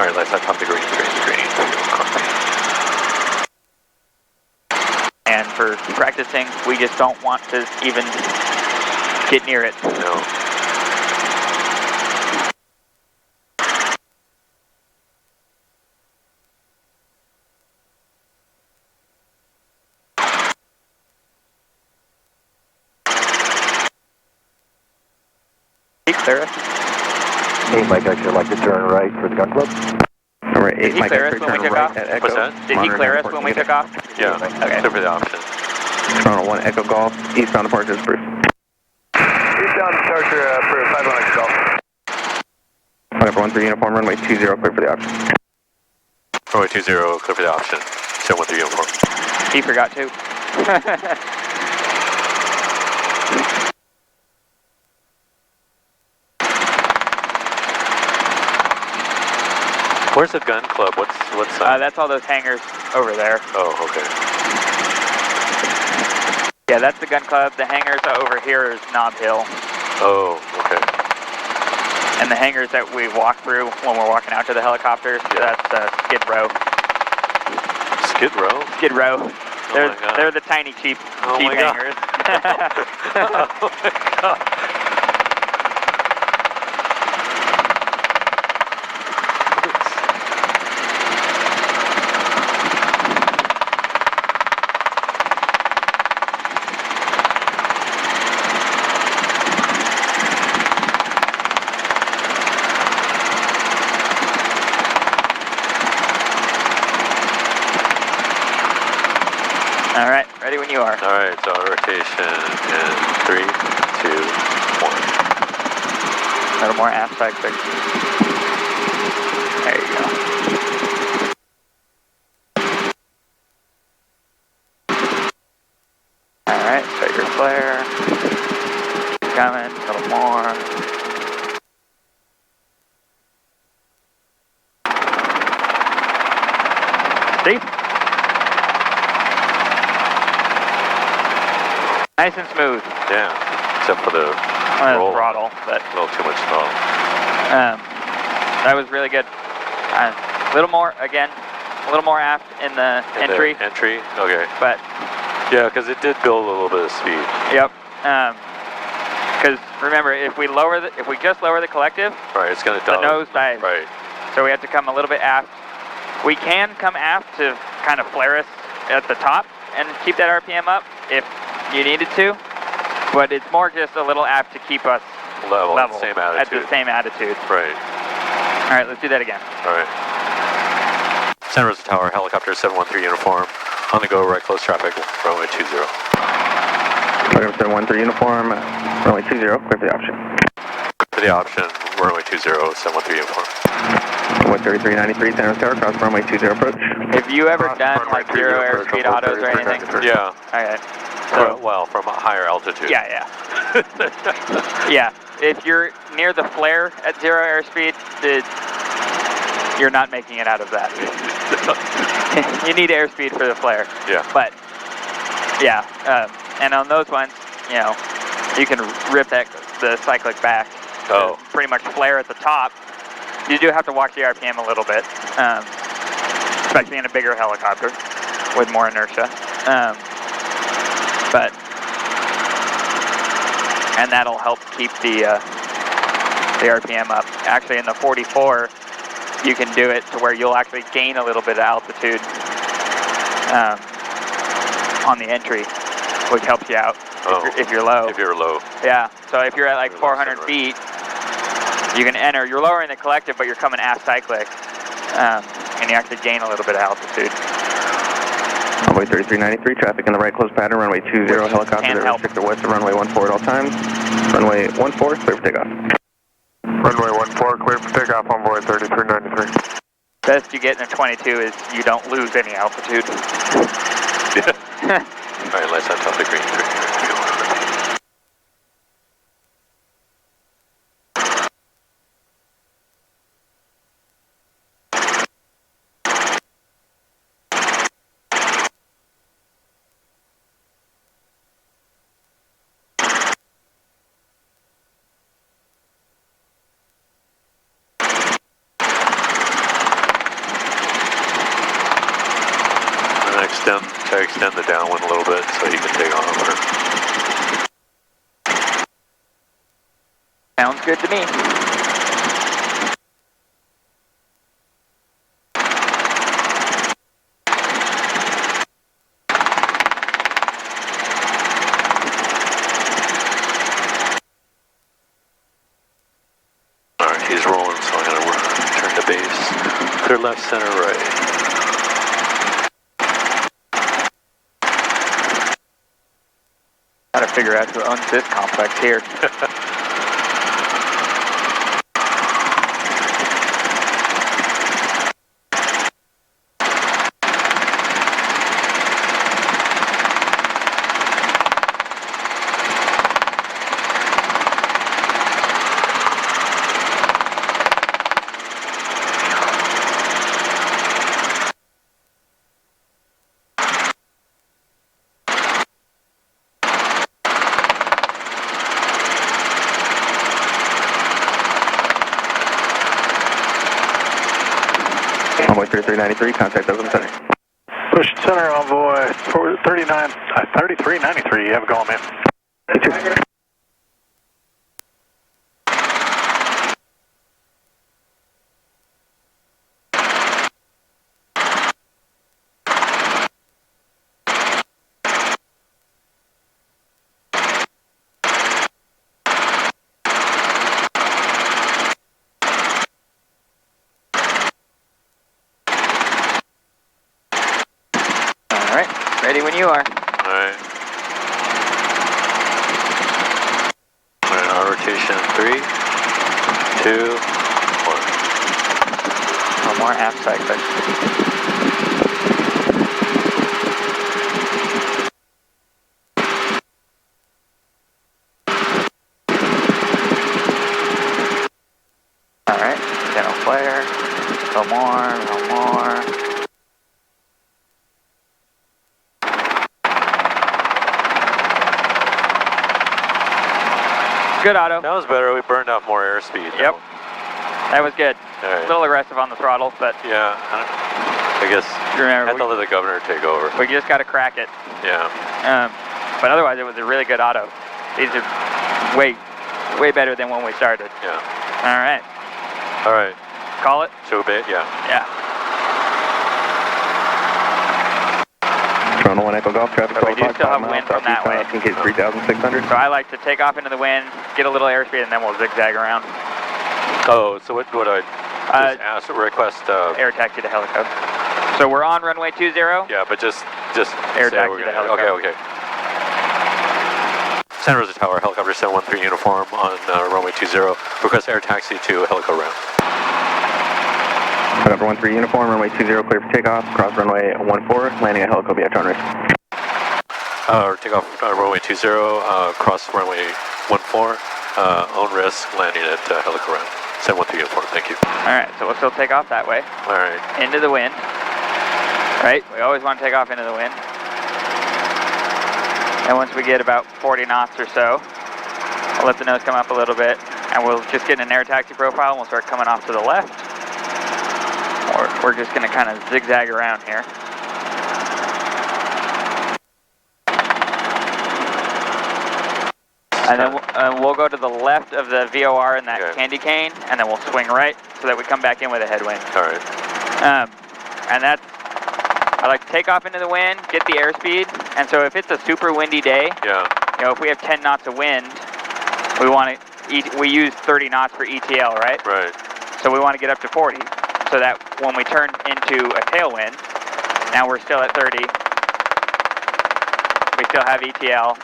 All right, let's not pump the green. And for practicing, we just don't want to even get near it. No. Clear us. 8 Mike X-ray, like to turn right for the gun club. Alright, 8 Mike X-ray, turn right at Echo. What's that? Did he clear us when we took off? Yeah, okay. clear for the option. Toronto 1 Echo Golf, eastbound departure is approved. Eastbound departure approved, 51 Echo Golf. Helicopter 1 for uniform, runway 20, clear for the option. Runway 20, clear for the option. 713 uniform. He forgot to. Where's the gun club? What's that? That's all those hangars over there. Oh, okay. Yeah, that's the gun club. The hangars over here is Knob Hill. Oh, okay. And the hangars that we walk through when we're walking out to the helicopters, that's Skid Row. Skid Row? Skid Row. They're the tiny cheap hangars. Oh my God. All right, ready when you are. All right, so rotation in 3, 2, 1. A little more aft side quick. There you go. All right, set your flare. Coming, a little more. See? Nice and smooth. Yeah, except for the roll. Throttle, but a little too much throttle. That was really good. A little more, again, a little more aft in the entry. Entry, okay. But yeah, because it did build a little bit of speed. Yep. Because remember, if we just lower the collective, right, it's going to the nose dives. Right. So we have to come a little bit aft. We can come aft to kind of flare us at the top and keep that RPM up if you needed to, but it's more just a little aft to keep us level at the same attitude. At the same attitude. Right. All right, let's do that again. All right. Santa Rosa Tower, helicopter 713 uniform, on the go, right close traffic, runway 20. Program 713 uniform, runway 20, clear for the option. For the option, runway 20, 713 uniform. Runway 3393, Santa Rosa Tower, cross runway 20 approach. Have you ever done like zero airspeed autos or anything? Yeah. Okay. So, well, from a higher altitude. Yeah. Yeah. If you're near the flare at zero airspeed, you're not making it out of that. You need airspeed for the flare. Yeah. But, yeah. And on those ones, you know, you can rip the cyclic back. Oh. Pretty much flare at the top. You do have to watch the RPM a little bit, especially in a bigger helicopter with more inertia. And that'll help keep the RPM up. Actually, in the 44, you can do it to where you'll actually gain a little bit of altitude on the entry, which helps you out if you're low. If you're low. Yeah. So if you're at like 400 feet, you can enter. You're lowering the collective, but you're coming aft cyclic, and you actually gain a little bit of altitude. Runway 3393, traffic in the right close pattern, runway 20, helicopter restricted west of runway 14 at all times. Runway 14, clear for takeoff. Runway 14, clear for takeoff, envoy 3393. Best you get in a 22 is you don't lose any altitude. Alright, let's on top of the green 3. Extend the downwind a little bit so you can take on over. Sounds good to me. Alright, he's rolling, so I'm going to turn to base. Clear left, center, right. Gotta figure out who owns this complex here. Envoy 3393, contact Oakland Center. Push center, envoy 3393, you have a call, man. You too. Ready when you are. Alright. Alright, Autorotation 3, 2, 1. One more aft cyclic. Alright, channel flare. No more. Good auto. That was better. We burned out more airspeed. Yep. That was good. Right. A little aggressive on the throttle, but yeah, I guess remember, I had to let the governor take over. We just got to crack it. Yeah. But otherwise, it was a really good auto. These are way better than when we started. Yeah. All right. All right. Call it? Show bait, yeah. Yeah. Toronto 1 Echo Golf, traffic. So we do still have wind from that way. Gate 3,600. So I like to take off into the wind, get a little airspeed, and then we'll zigzag around. Oh, so what I just ask, request air taxi to Helico. So we're on runway 20. Yeah, but just air taxi to Helico. Okay. Santa Rosa Tower, helicopter 713 uniform on runway 20. Request air taxi to Helico round. Helicopter 13 uniform, runway 20, clear for takeoff. Cross runway 14, landing at Helico via turn risk. Takeoff runway 20, cross runway 14, own risk, landing at Helico round. 713 uniform, thank you. All right, so we'll still take off that way. All right. Into the wind. Right, we always want to take off into the wind. And once we get about 40 knots or so, we'll let the nose come up a little bit, and we'll just get an air taxi profile, and we'll start coming off to the left. Or we're just going to kind of zigzag around here. And then we'll go to the left of the VOR in that candy cane, and then we'll swing right so that we come back in with a headwind. All right. And that's, I like to take off into the wind, get the airspeed, and so if it's a super windy day, you know, if we have 10 knots of wind, we use 30 knots for ETL, right? Right. So we want to get up to 40, so that when we turn into a tailwind, now we're still at 30, we still have ETL,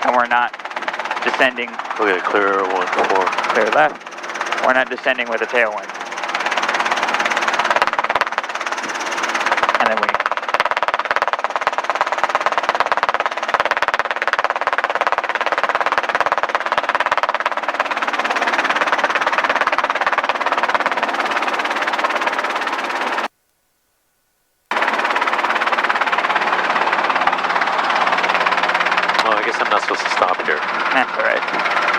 and we're not descending. Okay, clear 14. Clear left. We're not descending with a tailwind. And then we... Well, I guess I'm not supposed to stop here. That's all right.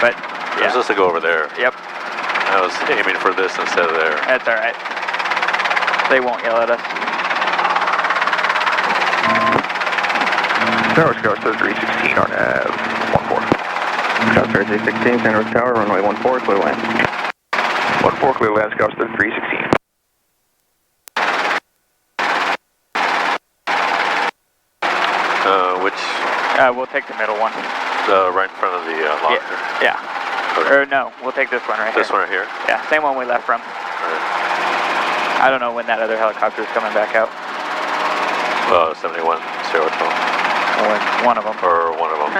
But, yeah. I'm supposed to go over there. Yep. I was aiming for this instead of there. That's all right. They won't yell at us. Tower, Star 316 on 14. Star 316, Santa Rosa Tower, runway 14, clear land. 14, clear land, Star 316. Which? We'll take the middle one. Right in front of the locker? Yeah. Okay. Or no, we'll take this one right here. This one right here? Yeah, same one we left from. Right. I don't know when that other helicopter is coming back out. 71, 012. One of them. Or one of them.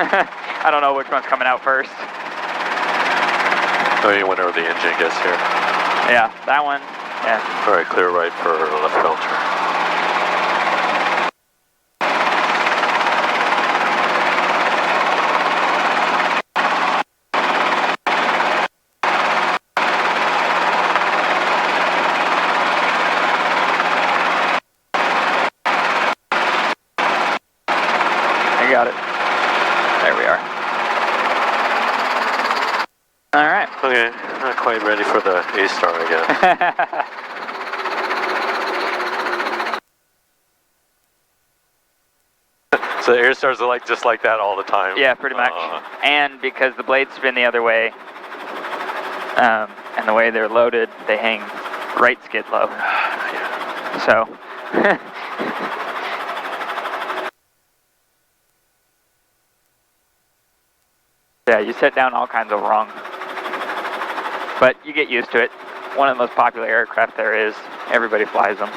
I don't know which one's coming out first. I mean, whenever the engine gets here. Yeah, that one. Yeah. All right, clear right for left filter. Got it. There we are. All right. Okay, not quite ready for the A-star again. So the A-stars are like just like that all the time? Yeah, pretty much. And because the blades spin the other way, and the way they're loaded, they hang right skid low. So. Yeah, you set down all kinds of wrong. But you get used to it. One of the most popular aircraft there is. Everybody flies them.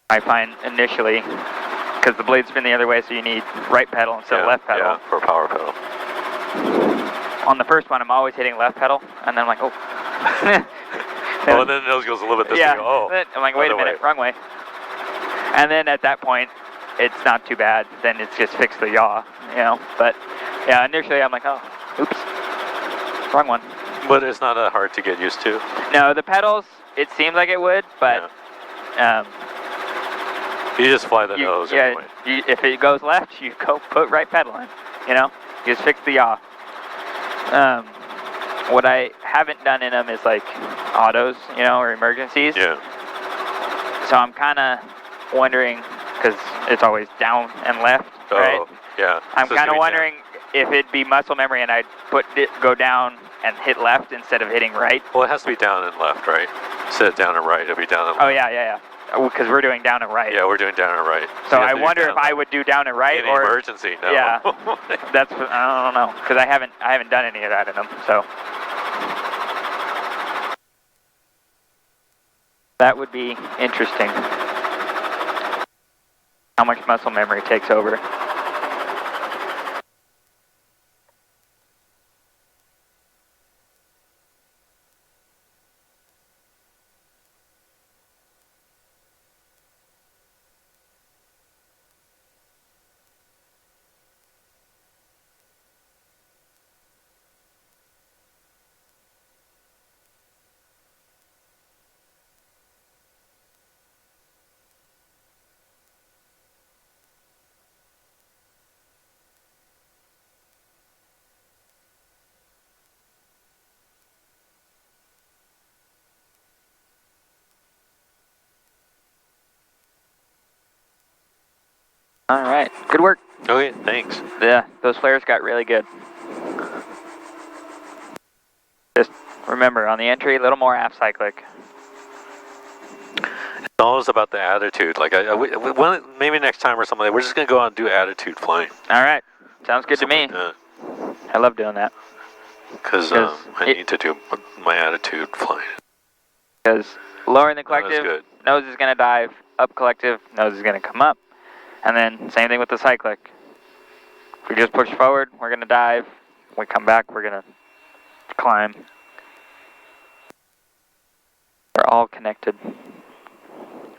I find initially, because the blades spin the other way, so you need right pedal instead of left pedal. Yeah, for power pedal. On the first one, I'm always hitting left pedal, and then I'm like, oh. Oh, and then the nose goes a little bit this way. Oh, I'm like, wait a minute, wrong way. And then at that point, it's not too bad. Then it's just fix the yaw, you know. But yeah, initially I'm like, oh, oops, wrong one. But it's not hard to get used to. No, the pedals, it seems like it would, but you just fly the nose. Yeah, if it goes left, you go put right pedal in, you know. Just fix the yaw. What I haven't done in them is like autos, you know, or emergencies. Yeah. So I'm kind of wondering, because it's always down and left, right? Oh, yeah. I'm kind of wondering if it'd be muscle memory and I'd go down and hit left instead of hitting right. Well, it has to be down and left, right? Instead of down and right, it'll be down and left. Oh, yeah. Because we're doing down and right. Yeah, we're doing down and right. So I wonder if I would do down and right, in or emergency. No. Yeah, that's I don't know, because I haven't done any of that in them. So that would be interesting. How much muscle memory takes over? All right, good work. Okay, thanks. Yeah, those flares got really good. Just remember, on the entry, a little more aft cyclic. It's always about the attitude. Like, maybe next time or something, we're just going to go out and do attitude flying. All right, sounds good to me. I love doing that. Because I need to do my attitude flying. Because lowering the collective, nose is going to dive, up collective, nose is going to come up. And then same thing with the cyclic. If we just push forward, we're going to dive. When we come back, we're going to climb. They're all connected.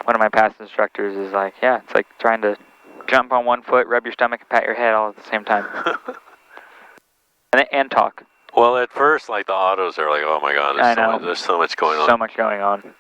One of my past instructors is like, yeah, it's like trying to jump on one foot, rub your stomach, and pat your head all at the same time. and talk. Well, at first, like, the autos are like, oh my god, there's so much going on. So much going on.